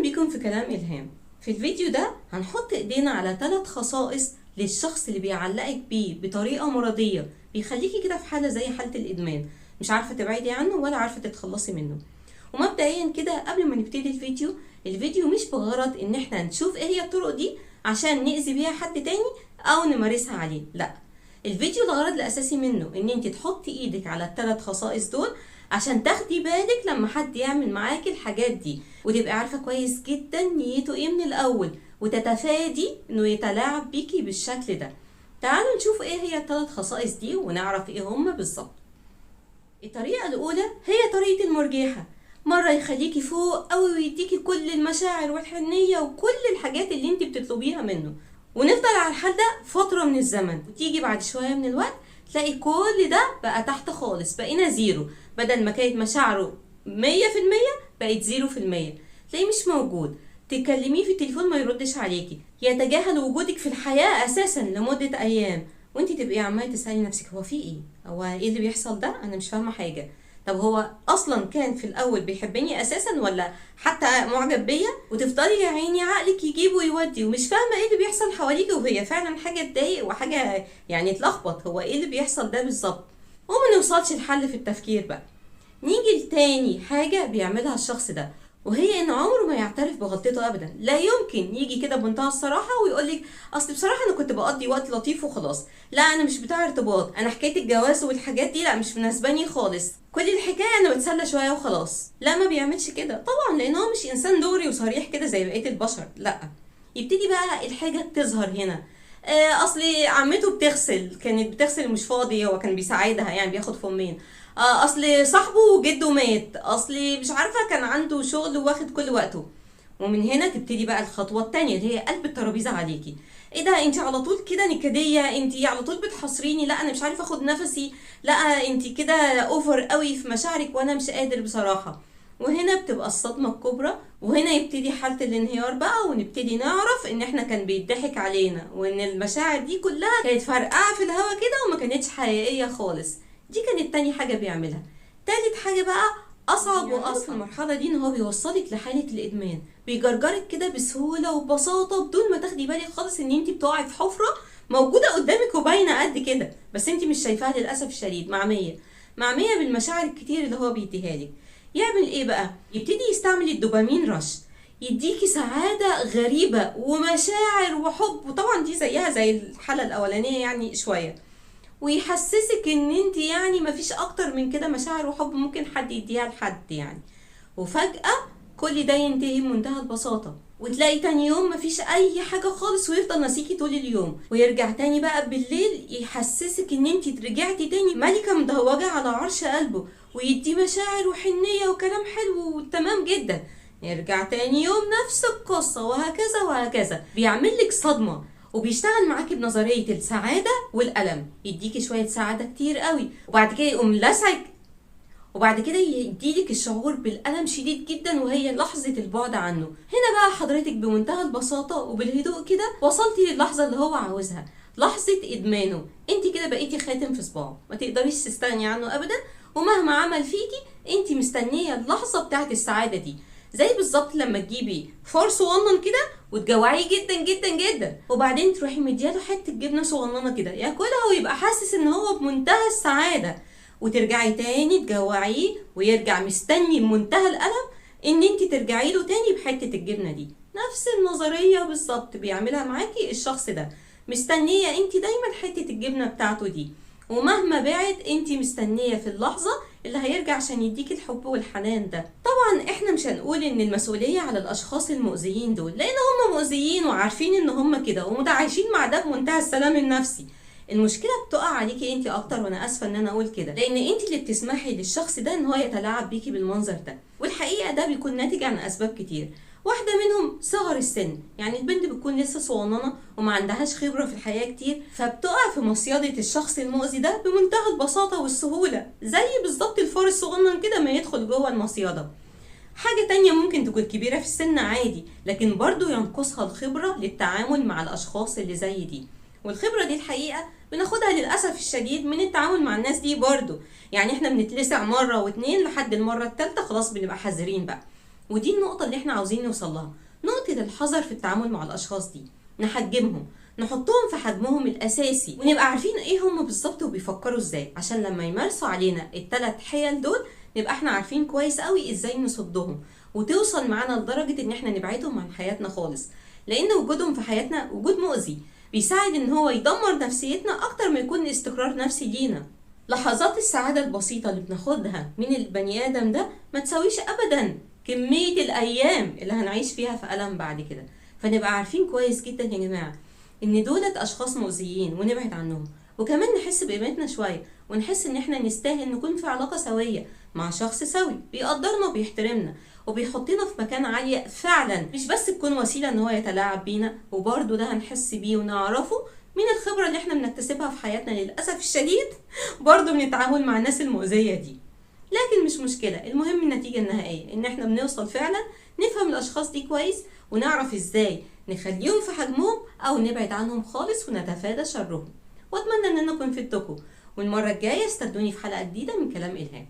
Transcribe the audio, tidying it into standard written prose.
بيكم في كلام إلهام. في الفيديو ده هنحط ايدينا على 3 خصائص للشخص اللي بيعلقك بيه بطريقة مرضية، بيخليكي كده في حالة زي حالة الإدمان، مش عارفة تبعدي عنه ولا عارفة تتخلصي منه. ومبدئيا كده قبل ما نبتدي الفيديو مش بغرض ان احنا نشوف ايه هي الطرق دي عشان نأذي بيها حد تاني او نمارسها عليه، لا. الفيديو الغرض الاساسي منه ان انت تحطي ايدك على ال3 خصائص دول عشان تاخدي بالك لما حد يعمل معاكي الحاجات دي، وتبقي عارفة كويس جدا نيته ايه من الاول، وتتفادي انه يتلاعب بيكي بالشكل ده. تعالوا نشوف ايه هي ال3 خصائص دي ونعرف ايه هما بالظبط. الطريقة الاولى هي طريقة المرجحة، مرة يخليكي فوق قوي ويديكي كل المشاعر والحنية وكل الحاجات اللي انت بتطلبيها منه، ونفضل على الحال ده فترة من الزمن، وتيجي بعد شوية من الوقت تلاقي كل ده بقى تحت خالص، بقينا زيرو. بدل ما كانت مشاعره 100% بقت 0%. تلاقيه مش موجود، تكلميه في التليفون ما يردش عليكي، يتجاهل وجودك في الحياة اساسا لمدة ايام، وانت تبقي عمالة تسألي نفسك هو في ايه؟ هو ايه اللي بيحصل ده؟ انا مش فاهمة حاجة. طب هو اصلا كان في الاول بيحبني اساسا ولا حتى معجب بيا؟ وتفضلي يا عيني عقلك يجيب ويودي ومش فاهمه ايه اللي بيحصل حواليك، وهي فعلا حاجه تضايق وحاجه يعني تلخبط، هو ايه اللي بيحصل ده بالظبط؟ وما نوصلش الحل في التفكير بقى. نيجي لتاني حاجه بيعملها الشخص ده، وهي ان عمره ما يعترف بغلطته ابدا. لا يمكن يجي كده بمنتهى الصراحه ويقولك اصل بصراحه انا كنت بقضي وقت لطيف وخلاص، لا انا مش بتاع ارتباط، انا حكايه الجواز والحاجات دي لا مش مناسباني خالص، كل الحكايه انا بتسلى شويه وخلاص. لا، ما بيعملش كده طبعا، لان هو مش انسان دغري وصريح كده زي بقيه البشر، لا. يبتدي بقى الحاجه تظهر هنا. اصل عمته كانت بتغسل مش فاضي، هو كان بيساعدها يعني بياخد فمين. اصل صاحبه جده مات، اصل مش عارفه كان عنده شغل واخد كل وقته. ومن هنا تبتدي بقى الخطوه التانية اللي هي قلب الترابيزه عليكي. ايه ده انت على طول كده نكديه، انت على طول بتحصريني، لا انا مش عارفه اخد نفسي، لا انت كده اوفر قوي في مشاعرك وانا مش قادر بصراحه. وهنا بتبقى الصدمه الكبرى، وهنا يبتدي حاله الانهيار بقى، ونبتدي نعرف ان احنا كان بيضحك علينا، وان المشاعر دي كلها كانت فرقعه في الهوا كده وما كانتش حقيقيه خالص. دي كانت تاني حاجه بيعملها. تالت حاجه بقى اصعب واصعب في المرحله دي، ان هو بيوصلك لحاله الادمان، بيجرجرك كده بسهوله وببساطه بدون ما تاخدي بالك خالص ان انت بتقعي في حفره موجوده قدامك وباينه قد كده، بس انت مش شايفاها للاسف الشديد، معميه بالمشاعر الكتير اللي هو بيديها لك. يعمل ايه بقى؟ يبتدي يستعمل الدوبامين رش، يديكي سعاده غريبه ومشاعر وحب، وطبعا دي زيها زي الحاله الاولانيه يعني شويه، ويحسسك ان انت يعني مفيش اكتر من كده مشاعر وحب ممكن حد يديها لحد يعني. وفجأة كل ده ينتهي بمنتهى البساطة، وتلاقي تاني يوم مفيش اي حاجة خالص، ويفضل ناسيكي طول اليوم، ويرجع تاني بقى بالليل يحسسك ان انت رجعتي تاني ملكة مدوجة على عرش قلبه، ويدي مشاعر وحنية وكلام حلو وتمام جدا. يرجع تاني يوم نفس القصة، وهكذا وهكذا. بيعملك صدمة، وبيشتغل معاكي بنظرية السعادة والألم، يديكي شوية سعادة كتير قوي، وبعد كده يقوم لسعك، وبعد كده يديلك الشعور بالألم شديد جدا، وهي لحظة البعد عنه. هنا بقى حضرتك بمنتهى البساطة وبالهدوء كده وصلتي للحظة اللي هو عاوزها، لحظة إدمانه. انت كده بقيتي خاتم في صباعه، ما تقدريش تستغني عنه أبدا، ومهما عمل فيكي انت مستنية اللحظة بتاعت السعادة دي. زي بالظبط لما تجيبي فار صغنن كده وتجوعيه جدا جدا جدا، وبعدين تروحي مدياله حته جبنه صغننه كده ياكلها ويبقى حاسس ان هو بمنتهى السعاده، وترجعي تاني تجوعيه ويرجع مستني بمنتهى الالم ان انت ترجعي له تاني بحته الجبنه دي. نفس النظريه بالظبط بيعملها معاكي الشخص ده، مستنيه انت دايما حته الجبنه بتاعته دي، ومهما بعد انت مستنيه في اللحظه اللي هيرجع عشان يديك الحب والحنان ده. طبعا احنا مش هنقول ان المسؤوليه على الاشخاص المؤذيين دول، لان هم مؤذيين وعارفين ان هم كده ومتعايشين مع ده بمنتهى السلام النفسي. المشكله بتقع عليكي انت اكتر، وانا اسفه ان انا اقول كده، لان انت اللي بتسمحي للشخص ده ان هو يتلاعب بيكي بالمنظر ده. والحقيقه ده بيكون ناتج عن اسباب كتير، واحدة منهم صغر السن، يعني البنت بتكون لسه صغننة وما عندهاش خبرة في الحياة كتير، فبتقع في مصيدة الشخص المؤذي ده بمنتهى البساطة والسهولة، زي بالظبط الفار الصغنن كده ما يدخل جوه المصيدة. حاجة تانية ممكن تكون كبيرة في السن عادي، لكن برضو ينقصها الخبرة للتعامل مع الأشخاص اللي زي دي. والخبرة دي الحقيقة بناخدها للأسف الشديد من التعامل مع الناس دي برضو، يعني احنا بنتلسع مرة واتنين لحد المرة التالتة خلاص بنبقى حذرين بقى. ودي النقطة اللي احنا عاوزين نوصلها، نقطة الحذر في التعامل مع الاشخاص دي. نحجمهم، نحطهم في حجمهم الاساسي، ونبقى عارفين ايه هم بالظبط وبيفكروا ازاي، عشان لما يمارسوا علينا ال3 حيل دول نبقى احنا عارفين كويس قوي ازاي نصدهم، وتوصل معانا لدرجة ان احنا نبعدهم عن حياتنا خالص. لان وجودهم في حياتنا وجود مؤذي، بيساعد ان هو يدمر نفسيتنا اكتر ما يكون استقرار نفسي لينا. لحظات السعادة البسيطة اللي بناخدها من البني آدم ده ما تساويش أبدا كمية الأيام اللي هنعيش فيها في ألم بعد كده. فنبقى عارفين كويس جدا يا جماعة إن دولت أشخاص مؤذيين ونبعد عنهم، وكمان نحس بقيمتنا شوية، ونحس إن إحنا نستاهل نكون في علاقة سوية مع شخص سوي بيقدرنا وبيحترمنا وبيحطنا في مكان عالية فعلا، مش بس تكون وسيلة إن هو يتلاعب بينا. وبرضه ده هنحس بيه ونعرفه من الخبرة اللي احنا بنكتسبها في حياتنا للأسف الشديد برضه من التعامل مع الناس المؤذية دي. لكن مش مشكلة، المهم النتيجة النهائية ان احنا بنوصل فعلا نفهم الأشخاص دي كويس، ونعرف ازاي نخليهم في حجمهم أو نبعد عنهم خالص ونتفادى شرهم. واتمنى ان انا اكون فدتكم، والمرة الجاية استنوني في حلقة جديدة من كلام إلهام.